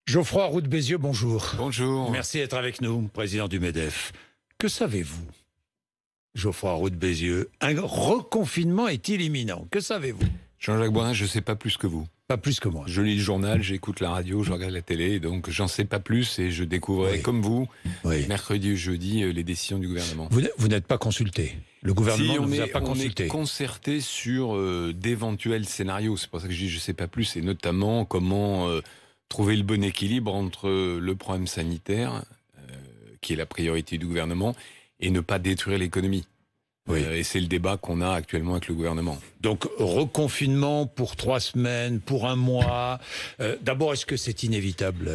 Geoffroy Roux de Bézieux, bonjour. Bonjour. Merci d'être avec nous, président du MEDEF. Que savez-vous, Geoffroy Roux de Bézieux? Un reconfinement est-il imminent? Que savez-vous? Jean-Jacques Boirin, je ne sais pas plus que vous. Pas plus que moi. Je lis le journal, j'écoute la radio, je regarde la télé, donc j'en sais pas plus et je découvrirai, comme vous, mercredi ou jeudi, les décisions du gouvernement. Vous n'êtes pas consulté? Le gouvernement ne vous a pas on consulté? est concerté sur d'éventuels scénarios. C'est pour ça que je dis je ne sais pas plus, et notamment comment trouver le bon équilibre entre le problème sanitaire, qui est la priorité du gouvernement, et ne pas détruire l'économie. Et c'est le débat qu'on a actuellement avec le gouvernement. Donc, reconfinement pour 3 semaines, pour 1 mois. D'abord, est-ce que c'est inévitable?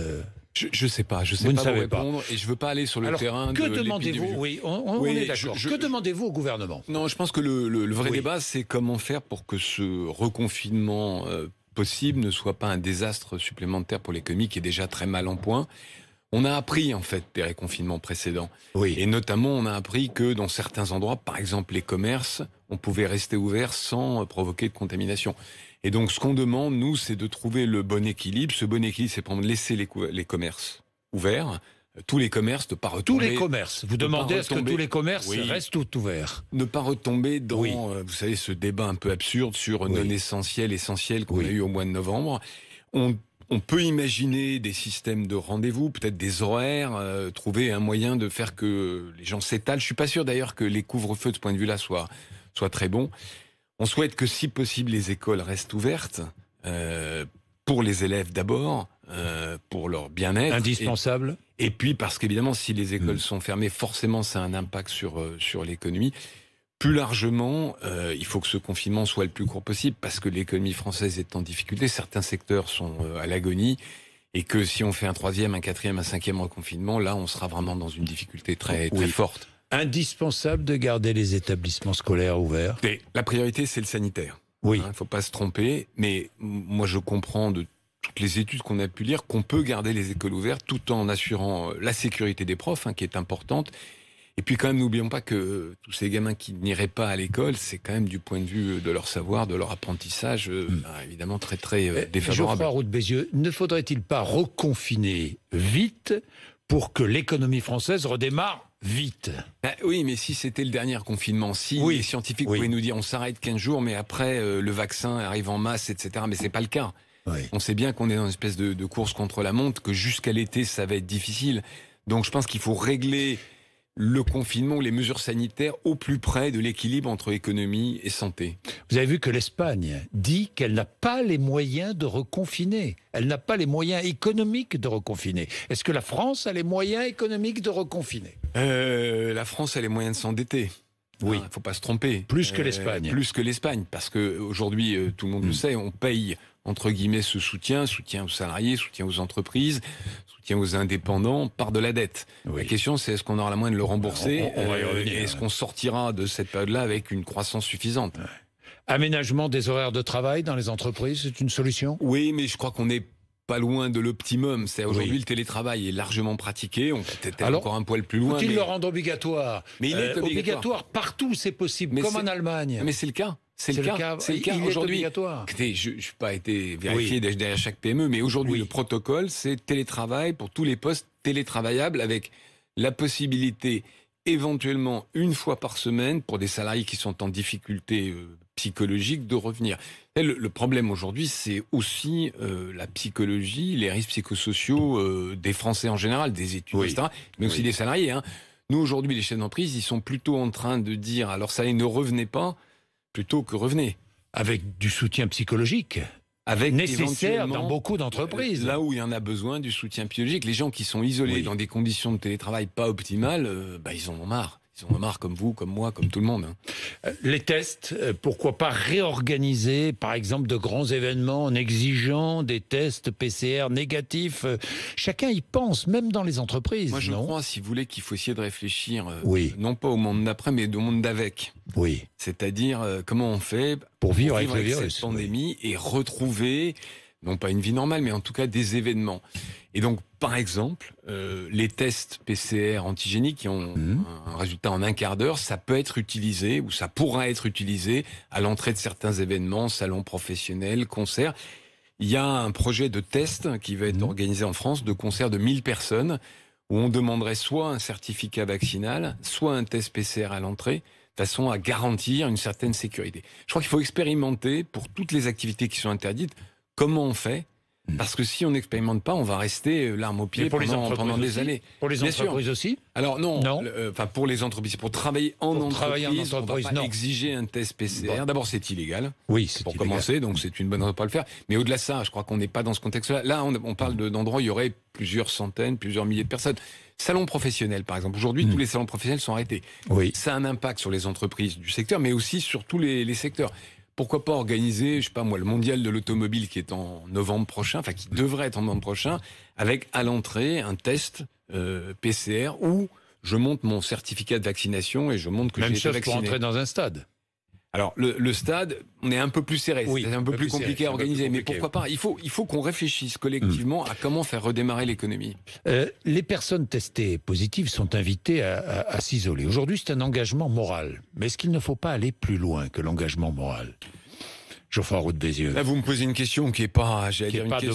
Je ne sais pas, je sais pas vous répondre, et je ne veux pas aller sur le terrain de l'épidémie. Que demandez-vous? Oui, on est d'accord. Que demandez-vous au gouvernement? Non, je pense que le vrai débat, c'est comment faire pour que ce reconfinement possible ne soit pas un désastre supplémentaire pour l'économie qui est déjà très mal en point. On a appris, en fait, des reconfinements précédents. Et notamment, on a appris que dans certains endroits, par exemple les commerces, on pouvait rester ouvert sans provoquer de contamination. Et donc, ce qu'on demande, nous, c'est de trouver le bon équilibre. Ce bon équilibre, c'est de laisser les commerces ouverts. Tous les commerces, ne pas retomber... Tous les commerces. Vous demandez à ce que tous les commerces restent tout ouverts. Ne pas retomber dans, vous savez, ce débat un peu absurde sur non essentiel, essentiel qu'on a eu au mois de novembre. On peut imaginer des systèmes de rendez-vous, peut-être des horaires, trouver un moyen de faire que les gens s'étalent. Je suis pas sûr d'ailleurs que les couvre-feux de ce point de vue-là soient très bons. On souhaite que, si possible, les écoles restent ouvertes, pour les élèves d'abord, pour leur bien-être. Indispensable. Et puis parce qu'évidemment, si les écoles sont fermées, forcément, ça a un impact sur l'économie. Plus largement, il faut que ce confinement soit le plus court possible parce que l'économie française est en difficulté. Certains secteurs sont à l'agonie et que si on fait un 3e, un 4e, un 5e reconfinement, là, on sera vraiment dans une difficulté très forte. Indispensable de garder les établissements scolaires ouverts. Et la priorité, c'est le sanitaire. Il ne faut pas se tromper. Mais moi, je comprends de toutes les études qu'on a pu lire qu'on peut garder les écoles ouvertes tout en assurant la sécurité des profs, qui est importante. Et puis quand même, n'oublions pas que tous ces gamins qui n'iraient pas à l'école, c'est quand même du point de vue de leur savoir, de leur apprentissage, évidemment très très défavorable. Geoffroy Roux de Bézieux, ne faudrait-il pas reconfiner vite pour que l'économie française redémarre vite? Oui, mais si c'était le dernier confinement, si les scientifiques pouvaient nous dire on s'arrête 15 jours, mais après le vaccin arrive en masse, etc. Mais c'est pas le cas. On sait bien qu'on est dans une espèce de course contre la montre, que jusqu'à l'été, ça va être difficile. Donc je pense qu'il faut régler le confinement, les mesures sanitaires au plus près de l'équilibre entre économie et santé. Vous avez vu que l'Espagne dit qu'elle n'a pas les moyens de reconfiner. Elle n'a pas les moyens économiques de reconfiner. Est-ce que la France a les moyens économiques de reconfiner? La France a les moyens de s'endetter. Il ne faut pas se tromper. Plus que l'Espagne. Plus que l'Espagne, parce qu'aujourd'hui, tout le monde le sait, on paye, entre guillemets, ce soutien aux salariés, soutien aux entreprises, soutien aux indépendants, par de la dette. La question, c'est est-ce qu'on aura la moyen de le rembourser? On va y revenir. Est-ce qu'on sortira de cette période-là avec une croissance suffisante? Aménagement des horaires de travail dans les entreprises, c'est une solution? Oui, mais je crois qu'on est pas loin de l'optimum. C'est aujourd'hui le télétravail est largement pratiqué. On peut peut-être encore un poil plus loin. Faut-il le rendre obligatoire? Mais il est obligatoire partout, c'est possible, comme en Allemagne. Mais c'est le cas. C'est le cas. Aujourd'hui, écoutez, je n'ai pas été vérifié derrière chaque PME, mais aujourd'hui, le protocole, c'est télétravail pour tous les postes télétravaillables avec la possibilité, éventuellement, 1 fois par semaine, pour des salariés qui sont en difficulté psychologique, de revenir. Et le problème aujourd'hui, c'est aussi la psychologie, les risques psychosociaux des Français en général, des étudiants, etc., mais aussi des salariés. Nous, aujourd'hui, les chefs d'entreprise, ils sont plutôt en train de dire, alors ça ne revenez pas, plutôt que revenez. Avec du soutien psychologique nécessaire dans beaucoup d'entreprises. Là où il y en a besoin, du soutien psychologique. Les gens qui sont isolés dans des conditions de télétravail pas optimales, ils en ont marre. Ils en ont marre, comme vous, comme moi, comme tout le monde. Les tests, pourquoi pas réorganiser, par exemple, de grands événements en exigeant des tests PCR négatifs? Chacun y pense, même dans les entreprises. Moi, je crois, si vous voulez, qu'il faut essayer de réfléchir, non pas au monde d'après, mais au monde d'avec. C'est-à-dire, comment on fait pour vivre avec cette pandémie et retrouver, non pas une vie normale, mais en tout cas des événements. Et donc, par exemple, les tests PCR antigéniques qui ont un résultat en 1 quart d'heure, ça peut être utilisé, ou ça pourra être utilisé à l'entrée de certains événements, salons professionnels, concerts. Il y a un projet de test qui va être organisé en France de concert de 1000 personnes où on demanderait soit un certificat vaccinal, soit un test PCR à l'entrée, de façon à garantir une certaine sécurité. Je crois qu'il faut expérimenter pour toutes les activités qui sont interdites. Comment on fait ? Parce que si on n'expérimente pas, on va rester l'arme au pied pendant des années. Pour les entreprises aussi ? Alors non. Pour les entreprises, pour travailler en entreprise, on ne va pas exiger un test PCR. Bon. D'abord, c'est illégal. Oui, c'est pour illégal. Commencer, donc c'est une bonne raison de pas le faire. Mais au-delà de ça, je crois qu'on n'est pas dans ce contexte-là. Là, on parle d'endroits où il y aurait plusieurs centaines, plusieurs milliers de personnes. Salons professionnels, par exemple. Aujourd'hui, tous les salons professionnels sont arrêtés. Oui. Ça a un impact sur les entreprises du secteur, mais aussi sur tous les secteurs. Pourquoi pas organiser, je sais pas moi, le mondial de l'automobile qui est en novembre prochain, enfin qui devrait être en novembre prochain, avec à l'entrée un test PCR où je montre mon certificat de vaccination et je montre que j'ai été vacciné. Même chose pour entrer dans un stade. Alors le stade, on est un peu plus serré, oui, c'est un peu plus compliqué à organiser, mais pourquoi pas ? Il faut qu'on réfléchisse collectivement à comment faire redémarrer l'économie. Les personnes testées positives sont invitées à s'isoler. Aujourd'hui, c'est un engagement moral. Mais est-ce qu'il ne faut pas aller plus loin que l'engagement moral ? Geoffroy Roux de Bézieux. Là, vous me posez une question qui n'est pas, une question de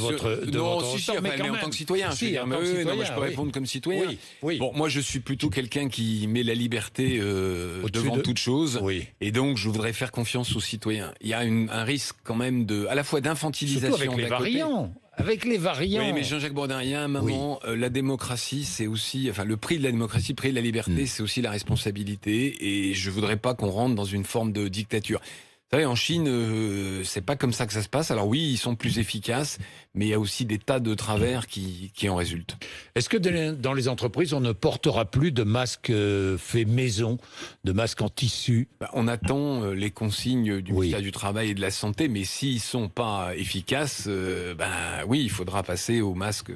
votre mais en tant que citoyen. Je peux répondre comme citoyen. Oui. Bon, moi, je suis plutôt quelqu'un qui met la liberté devant toute chose. Oui. Et donc, je voudrais faire confiance aux citoyens. Il y a un risque quand même à la fois d'infantilisation. Surtout avec les variants. Avec les variants. Oui, mais Jean-Jacques Bourdin, il y a un moment, la démocratie, c'est aussi, le prix de la démocratie, le prix de la liberté, c'est aussi la responsabilité. Et je voudrais pas qu'on rentre dans une forme de dictature. Vous savez, en Chine, c'est pas comme ça que ça se passe. Alors oui, ils sont plus efficaces, mais il y a aussi des tas de travers qui en résultent. Est-ce que dans les entreprises, on ne portera plus de masques faits maison, de masques en tissu ? On attend les consignes du ministère du Travail et de la Santé, mais s'ils sont pas efficaces, oui, il faudra passer aux masques...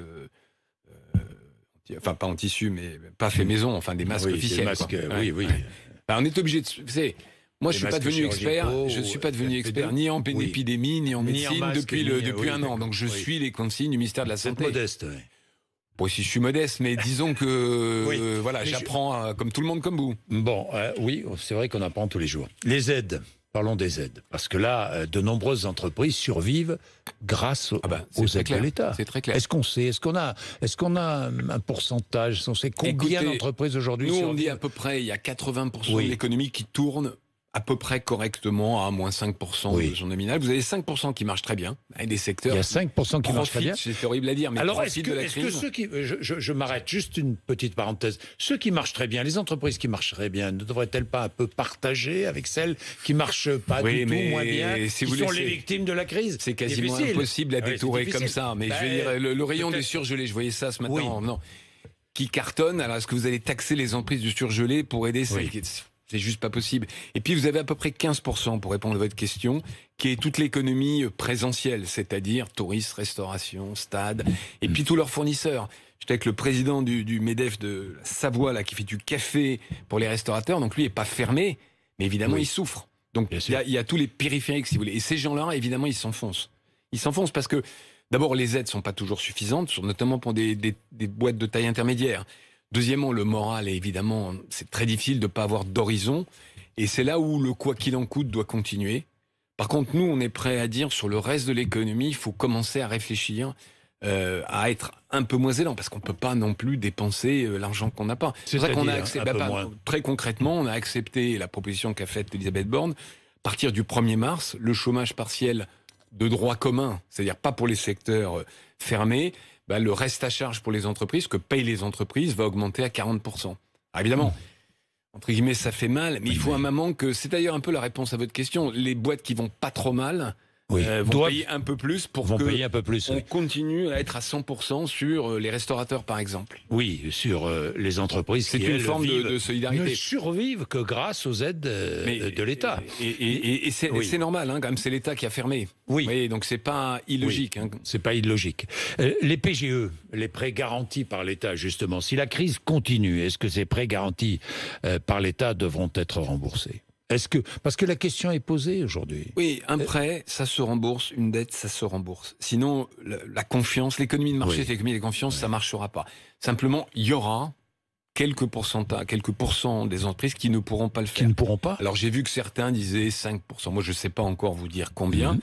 pas en tissu, mais pas fait maison, des masques officiels. Des masques, oui. On est obligé de... Moi, je suis pas devenu expert ni en épidémie, ni en médecine depuis un an. Donc, je suis les consignes du ministère de la Santé. C'est modeste, oui. Bon, si je suis modeste, mais disons que j'apprends comme tout le monde, comme vous. Bon, oui, c'est vrai qu'on apprend tous les jours. Les aides. Parlons des aides. Parce que là, de nombreuses entreprises survivent grâce aux aides de l'État. C'est très clair. Est-ce qu'on sait, est-ce qu'on a un pourcentage? On sait combien d'entreprises aujourd'hui survivent? Nous, on dit à peu près, il y a 80% de l'économie qui tourne à peu près correctement à moins 5% de son nominal. Vous avez 5% qui marchent très bien, avec des secteurs. Il y a 5% qui marchent très bien. C'est horrible à dire, mais alors est-ce que ceux qui, je m'arrête juste une petite parenthèse, ceux qui marchent très bien, les entreprises qui marchent très bien, ne devraient-elles pas un peu partager avec celles qui marchent pas du tout, moins bien, qui sont les victimes de la crise? C'est quasiment impossible à détourer comme ça. Mais je veux dire, le rayon du surgelé, je voyais ça ce matin, qui cartonne. Alors est-ce que vous allez taxer les entreprises du surgelé pour aider celles qui... C'est juste pas possible. Et puis vous avez à peu près 15%, pour répondre à votre question, qui est toute l'économie présentielle, c'est-à-dire touristes, restauration, stade, et puis tous leurs fournisseurs. J'étais avec le président du MEDEF de Savoie, là, qui fait du café pour les restaurateurs, donc lui n'est pas fermé, mais évidemment il souffre. Donc il y a tous les périphériques, si vous voulez. Et ces gens-là, évidemment, ils s'enfoncent. Ils s'enfoncent parce que, d'abord, les aides sont pas toujours suffisantes, notamment pour des boîtes de taille intermédiaire. Deuxièmement, le moral, évidemment, c'est très difficile de ne pas avoir d'horizon. Et c'est là où le quoi qu'il en coûte doit continuer. Par contre, nous, on est prêt à dire sur le reste de l'économie, il faut commencer à réfléchir, à être un peu moins élan, parce qu'on ne peut pas non plus dépenser l'argent qu'on n'a pas. C'est ça qu'on a accepté. Très concrètement, on a accepté la proposition qu'a faite Elisabeth Borne. À partir du 1er mars, le chômage partiel de droit commun, c'est-à-dire pas pour les secteurs fermés, le reste à charge pour les entreprises, que payent les entreprises, va augmenter à 40%. Alors évidemment, entre guillemets, ça fait mal, mais il faut un moment que... C'est d'ailleurs un peu la réponse à votre question. Les boîtes qui vont pas trop mal vont payer un peu plus pour on continue à être à 100% sur les restaurateurs, par exemple. Oui, sur les entreprises qui, une forme de solidarité. Ne survivent que grâce aux aides de l'État. Et c'est normal, quand même, c'est l'État qui a fermé. Oui. Donc c'est pas illogique. C'est pas illogique. Les PGE, les prêts garantis par l'État, justement, si la crise continue, est-ce que ces prêts garantis par l'État devront être remboursés ? Parce que la question est posée aujourd'hui. Oui, un prêt, ça se rembourse, une dette, ça se rembourse. Sinon, la confiance, l'économie de marché, l'économie de confiance, ça ne marchera pas. Simplement, il y aura quelques pourcents des entreprises qui ne pourront pas le faire. Qui ne pourront pas ? Alors j'ai vu que certains disaient 5%. Moi, je ne sais pas encore vous dire combien.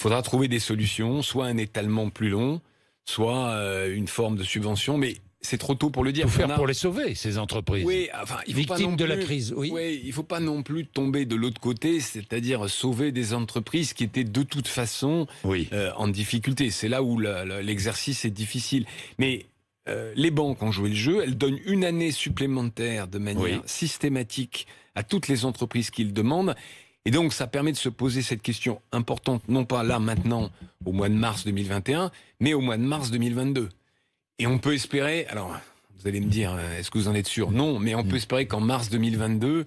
faudra trouver des solutions, soit un étalement plus long, soit une forme de subvention, mais c'est trop tôt pour le dire. Il faut faire pour les sauver, ces entreprises. Oui, enfin, victimes de la crise. Oui, il ne faut pas non plus tomber de l'autre côté, c'est-à-dire sauver des entreprises qui étaient de toute façon en difficulté. C'est là où l'exercice est difficile. Mais les banques ont joué le jeu, elles donnent une année supplémentaire de manière systématique à toutes les entreprises qui le demandent. Et donc, ça permet de se poser cette question importante, non pas là, maintenant, au mois de mars 2021, mais au mois de mars 2022. Et on peut espérer, alors, vous allez me dire, est-ce que vous en êtes sûr? Non, mais on peut espérer qu'en mars 2022,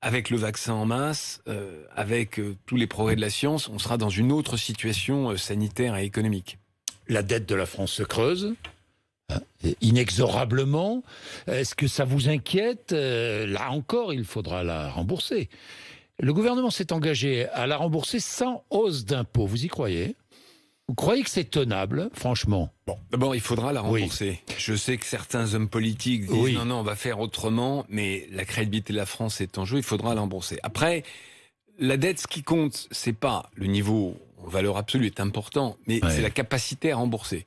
avec le vaccin en masse, avec tous les progrès de la science, on sera dans une autre situation sanitaire et économique. La dette de la France se creuse inexorablement. Est-ce que ça vous inquiète? Là encore, il faudra la rembourser. Le gouvernement s'est engagé à la rembourser sans hausse d'impôts. Vous y croyez? Vous croyez que c'est tenable, franchement? Bon, d'abord, il faudra la rembourser. Oui. Je sais que certains hommes politiques disent non, on va faire autrement, mais la crédibilité de la France est en jeu, il faudra la rembourser. Après, la dette, ce qui compte, c'est pas le niveau en valeur absolue est important, mais c'est la capacité à rembourser.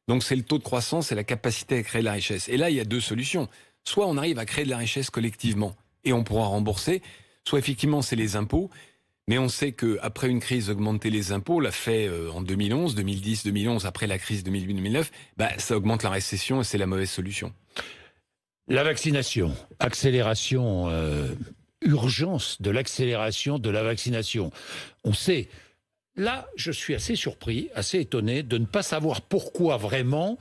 Donc c'est le taux de croissance et la capacité à créer de la richesse. Et là, il y a deux solutions. Soit on arrive à créer de la richesse collectivement et on pourra rembourser, soit effectivement c'est les impôts. Mais on sait qu'après une crise, augmenter les impôts, on l'a fait en 2011, 2010, 2011, après la crise 2008-2009, ça augmente la récession et c'est la mauvaise solution. La vaccination, accélération, urgence de l'accélération de la vaccination. On sait, là je suis assez surpris, assez étonné de ne pas savoir pourquoi vraiment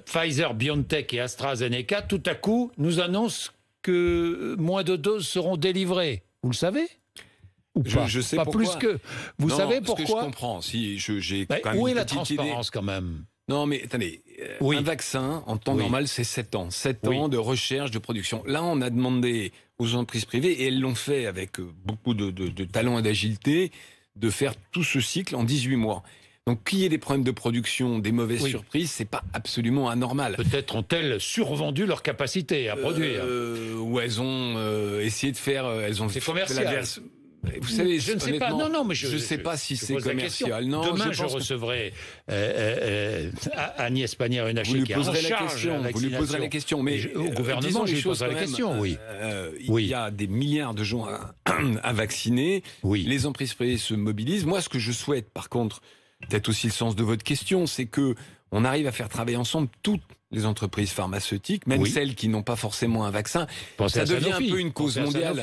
Pfizer, BioNTech et AstraZeneca, tout à coup, nous annoncent que moins de doses seront délivrées. Vous le savez ? Je sais pas pourquoi. Plus que. Vous savez pourquoi? Je comprends. Si, j'ai quand même où est la idée. transparence quand même? Non, mais attendez. Un vaccin, en temps normal, c'est 7 ans. 7 ans de recherche, de production. Là, on a demandé aux entreprises privées, et elles l'ont fait avec beaucoup de talent et d'agilité, de faire tout ce cycle en 18 mois. Donc, qu'il y ait des problèmes de production, des mauvaises surprises, c'est pas absolument anormal. Peut-être ont-elles survendu leur capacité à produire. Ou elles ont essayé de faire... elles ont c'est commercial. Vous savez, je ne sais pas. Non, mais je sais pas si c'est commercial. Non, demain, je recevrai Agnès Pannier-Runacher qui est en charge de la vaccination. Vous lui poserez la question. Mais au gouvernement, je lui poserai la question. Il y a des milliards de gens à vacciner. Les entreprises privées se mobilisent. Moi, ce que je souhaite, par contre, peut-être aussi le sens de votre question, c'est que on arrive à faire travailler ensemble toutes les entreprises pharmaceutiques, même celles qui n'ont pas forcément un vaccin. Ça devient un peu une cause mondiale.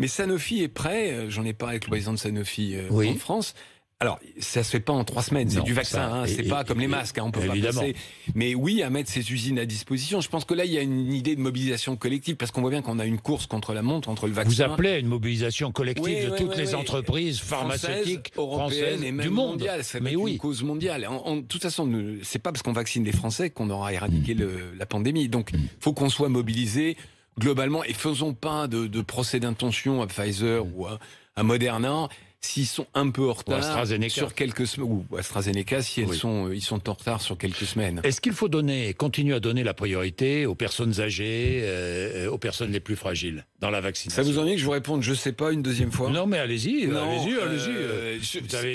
Mais Sanofi est prêt, j'en ai parlé avec le président de Sanofi en France. Alors, ça se fait pas en 3 semaines, c'est du vaccin, c'est pas comme les masques, on peut pas passer. Mais oui, à mettre ces usines à disposition. Je pense que là, il y a une idée de mobilisation collective, parce qu'on voit bien qu'on a une course contre la montre, entre le vaccin... Vous appelez à une mobilisation collective de toutes les entreprises pharmaceutiques, européennes et même du monde. Mondiale, ça va être une cause mondiale. De toute façon, c'est pas parce qu'on vaccine les Français qu'on aura éradiqué la pandémie. Donc, il faut qu'on soit mobilisés globalement, et faisons pas de procès d'intention à Pfizer ou à Moderna s'ils sont un peu en retard sur quelques semaines, ou AstraZeneca si ils sont en retard sur quelques semaines. Est-ce qu'il faut continuer à donner la priorité aux personnes âgées, aux personnes les plus fragiles dans la vaccination? Ça vous ennuie que je vous réponde je sais pas une deuxième fois? Non, mais allez-y.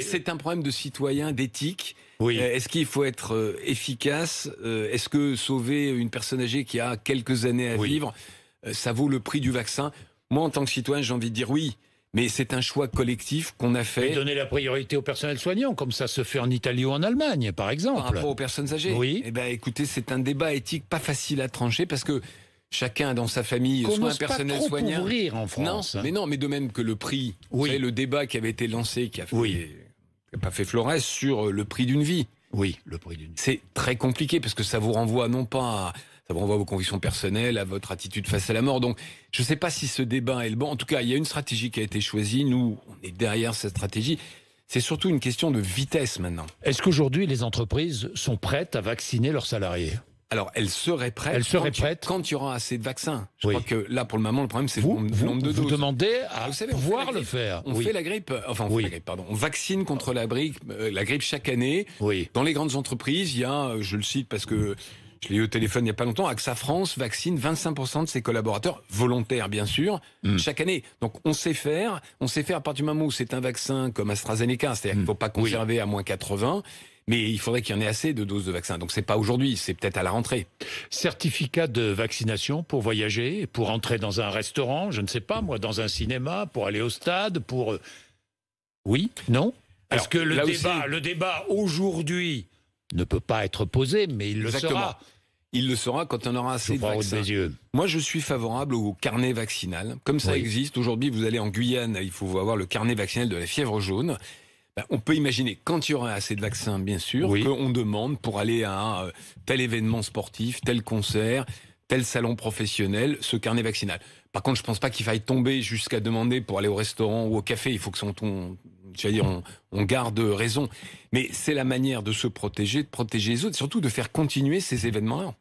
C'est un problème de citoyen, d'éthique. Est-ce qu'il faut être efficace? Est-ce que sauver une personne âgée qui a quelques années à vivre, ça vaut le prix du vaccin? Moi, en tant que citoyen, j'ai envie de dire oui. Mais c'est un choix collectif qu'on a fait. Et donner la priorité au personnel soignant, comme ça se fait en Italie ou en Allemagne, par exemple. Par rapport aux personnes âgées. Eh ben, écoutez, c'est un débat éthique pas facile à trancher, parce que chacun dans sa famille, soit un personnel soignant. Qu'on n'ose pas trop ouvrir en France. Non, mais de même que le prix. Vous savez, le débat qui avait été lancé, qui n'a pas fait florès, sur le prix d'une vie. Oui, le prix d'une vie. C'est très compliqué, parce que ça vous renvoie non pas ça vous renvoie à vos convictions personnelles, à votre attitude face à la mort. Donc, je ne sais pas si ce débat est le bon. En tout cas, il y a une stratégie qui a été choisie. Nous, on est derrière cette stratégie. C'est surtout une question de vitesse maintenant. Est-ce qu'aujourd'hui, les entreprises sont prêtes à vacciner leurs salariés ? Alors, elles seraient prêtes quand il y aura assez de vaccins. Je crois que là, pour le moment, le problème, c'est le nombre de doses. Vous demandez à pouvoir le faire. On fait la grippe, on vaccine contre la grippe chaque année. Dans les grandes entreprises, il y a, je le cite parce que Je l'ai eu au téléphone il n'y a pas longtemps. AXA France vaccine 25% de ses collaborateurs, volontaires bien sûr, chaque année. Donc on sait faire à partir du moment où c'est un vaccin comme AstraZeneca, c'est-à-dire qu'il ne faut pas conserver à moins 80, mais il faudrait qu'il y en ait assez de doses de vaccin. Donc c'est pas aujourd'hui, c'est peut-être à la rentrée. Certificat de vaccination pour voyager, pour entrer dans un restaurant, je ne sais pas moi, dans un cinéma, pour aller au stade, pour... Oui, non ? Parce que le débat aujourd'hui ne peut pas être posé, mais il le sera. Il le sera quand on aura assez de vaccins. Moi, je suis favorable au carnet vaccinal. Comme ça existe, aujourd'hui, vous allez en Guyane, il faut avoir le carnet vaccinal de la fièvre jaune. On peut imaginer, quand il y aura assez de vaccins, bien sûr, qu'on demande pour aller à un tel événement sportif, tel concert, tel salon professionnel, ce carnet vaccinal. Par contre, je ne pense pas qu'il faille tomber jusqu'à demander pour aller au restaurant ou au café. Il faut que on garde raison. Mais c'est la manière de se protéger, de protéger les autres, surtout de faire continuer ces événements-là.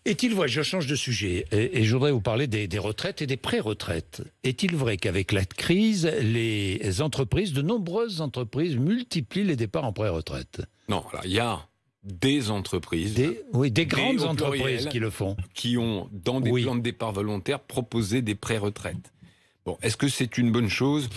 Est-il vrai, je change de sujet, et je voudrais vous parler des retraites et des pré-retraites. Est-il vrai qu'avec la crise, de nombreuses entreprises multiplient les départs en pré-retraite ? Non, alors il y a des entreprises, des grandes entreprises qui le font, qui ont, dans des plans de départ volontaires, proposé des pré-retraites. Bon, est-ce que c'est une bonne chose ?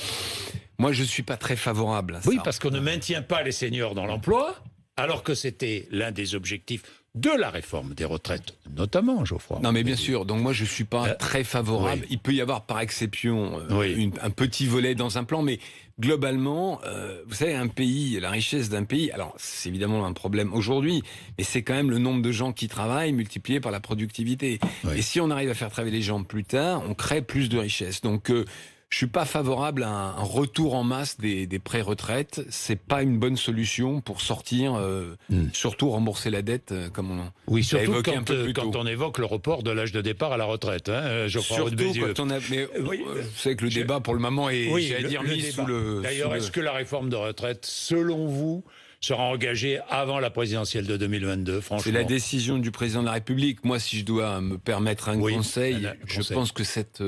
Moi, je ne suis pas très favorable à ça. Oui, parce qu'on ne maintient pas les seniors dans l'emploi, alors que c'était l'un des objectifs de la réforme des retraites, notamment, Geoffroy. Non, mais bien sûr. Donc moi, je ne suis pas très favorable. Il peut y avoir, par exception, un petit volet dans un plan, mais globalement, vous savez, un pays, la richesse d'un pays, alors c'est évidemment un problème aujourd'hui, mais c'est quand même le nombre de gens qui travaillent multiplié par la productivité. Et si on arrive à faire travailler les gens plus tard, on crée plus de richesse. Donc je suis pas favorable à un retour en masse des pré-retraites. C'est pas une bonne solution pour sortir, surtout rembourser la dette, comme on l'a évoqué un peu plus tôt. Quand on évoque le report de l'âge de départ à la retraite. Surtout quand on a... Mais vous savez que le débat, pour le moment, est, j'allais dire, mis sous le... D'ailleurs, est-ce que la réforme de retraite, selon vous, sera engagée avant la présidentielle de 2022, franchement ? C'est la décision du président de la République. Moi, si je dois me permettre un conseil, je pense que cette...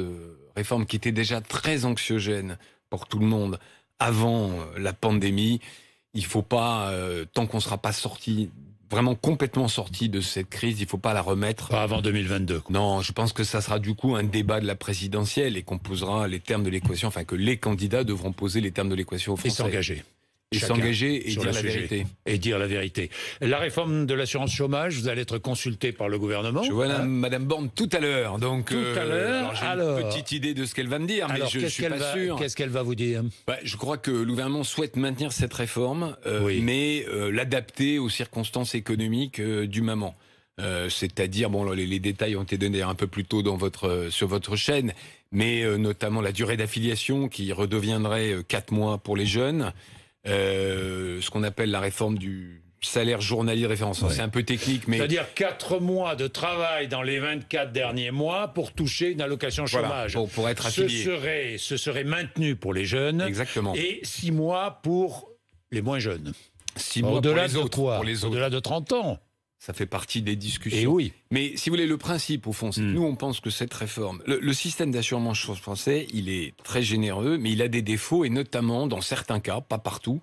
réforme qui était déjà très anxiogène pour tout le monde avant la pandémie, il ne faut pas, tant qu'on ne sera pas sorti, vraiment complètement sorti de cette crise, il ne faut pas la remettre. Pas avant 2022. Quoi. Non, je pense que ça sera du coup un débat de la présidentielle et qu'on posera les termes de l'équation, enfin que les candidats devront poser les termes de l'équation aux Français. Et s'engager. Et s'engager et dire la vérité. Et dire la vérité. La réforme de l'assurance chômage, vous allez être consulté par le gouvernement. Je vois Madame Borne tout à l'heure. Donc, tout à l'heure. J'ai une petite idée de ce qu'elle va me dire, mais je ne suis pas sûr. Qu'est-ce qu'elle va vous dire ? Je crois que le gouvernement souhaite maintenir cette réforme, mais l'adapter aux circonstances économiques du moment. C'est-à-dire, les détails ont été donnés un peu plus tôt sur votre chaîne, mais notamment la durée d'affiliation qui redeviendrait 4 mois pour les jeunes. Ce qu'on appelle la réforme du salaire journalier de référence. C'est un peu technique, mais... C'est-à-dire 4 mois de travail dans les 24 derniers mois pour toucher une allocation chômage. Pour être affilié. Ce serait maintenu pour les jeunes. Exactement. Et 6 mois pour les moins jeunes. 6 mois pour les autres. Au-delà de 30 ans. Ça fait partie des discussions. Et oui. Mais si vous voulez, le principe, au fond, c'est que nous, on pense que cette réforme... Le système d'assurance français, il est très généreux, mais il a des défauts, et notamment, dans certains cas, pas partout,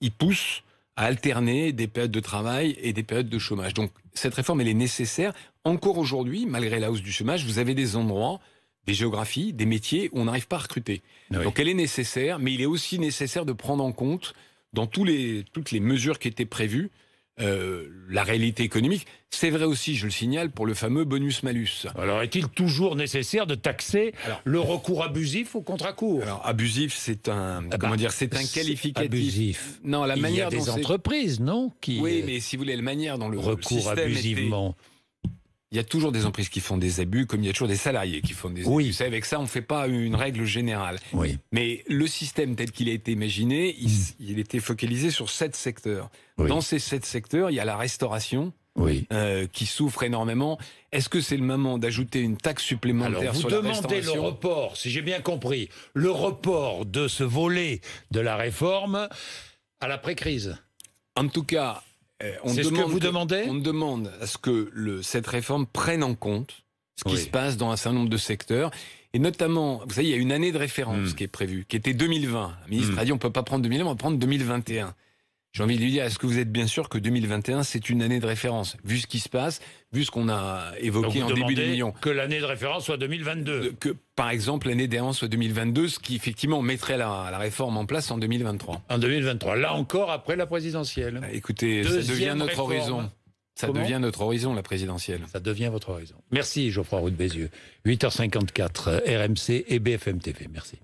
il pousse à alterner des périodes de travail et des périodes de chômage. Donc, cette réforme, elle est nécessaire. Encore aujourd'hui, malgré la hausse du chômage, vous avez des endroits, des géographies, des métiers où on n'arrive pas à recruter. Oui. Donc, elle est nécessaire, mais il est aussi nécessaire de prendre en compte, dans toutes les mesures qui étaient prévues, la réalité économique. C'est vrai aussi, je le signale, pour le fameux bonus-malus. Alors, est-il toujours nécessaire de taxer le recours abusif au contrat court ? Alors, abusif, c'est un qualificatif. Abusif. Non, la manière dont... Il y a des entreprises, non Oui, mais si vous voulez, la manière dont le recours abusivement... Il y a toujours des entreprises qui font des abus, comme il y a toujours des salariés qui font des abus. Oui. Vous savez, avec ça, on ne fait pas une règle générale. Oui. Mais le système tel qu'il a été imaginé, il était focalisé sur 7 secteurs. Oui. Dans ces 7 secteurs, il y a la restauration, qui souffre énormément. Est-ce que c'est le moment d'ajouter une taxe supplémentaire sur la restauration ? Vous demandez le report, si j'ai bien compris, le report de ce volet de la réforme à l'après-crise. En tout cas... C'est ce que vous demandez ? On demande à ce que cette réforme prenne en compte ce qui se passe dans un certain nombre de secteurs. Et notamment, vous savez, il y a une année de référence qui est prévue, qui était 2020. Le ministre a dit on ne peut pas prendre 2020, on va prendre 2021. J'ai envie de lui dire, est-ce que vous êtes bien sûr que 2021, c'est une année de référence, vu ce qui se passe, vu ce qu'on a évoqué en début d'émission? Que l'année de référence soit 2022. Que, par exemple, l'année de référence soit 2022, ce qui, effectivement, mettrait la réforme en place en 2023. En 2023, là encore, après la présidentielle. Écoutez, ça devient notre horizon. Ça devient notre horizon, la présidentielle. Ça devient votre horizon. Merci, Geoffroy Roux de Bézieux. 8h54, RMC et BFM TV. Merci.